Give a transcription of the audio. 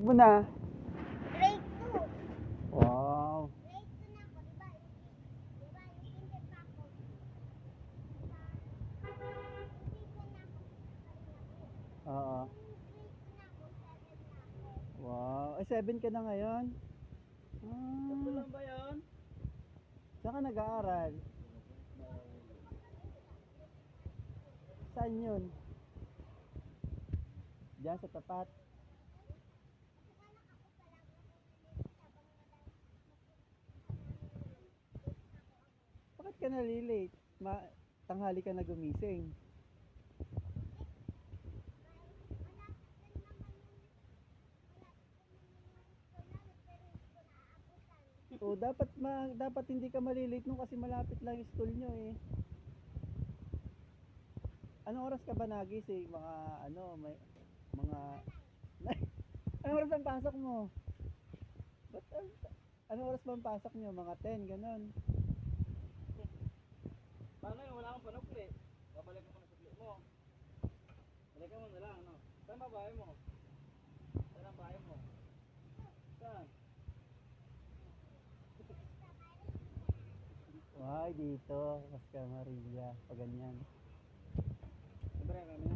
mo na. Grade 2. Wow. Grade 2 na ako, di ba? Di ba, yung kinder pa ako. Grade 1 na ako. Oo. Grade 2 na ako, 7 na ako. Wow. Ay, 7 ka na ngayon? Tatlo Ah. lang ba yun? Saan ka nag-aaral? Saan yun? Diyan sa tapat. Bakit ka nalilate? Tanghali ka na gumising. O dapat hindi ka malilate nung kasi malapit lang yung school nyo eh. Anong oras ka ba nagising? Mga ano, may mga anong oras ang pasok mo? Ba't anong oras ba ang pasok nyo? Mga 10, ganon. Paano yun? Wala kang panukli. Babalik mo na sa sukli mo. Balikan mo na lang, ano? Saan ba bahay mo? Saan ang bahay mo? Saan? Why dito? Oscar Maria. Pag ganyan. Libre kami.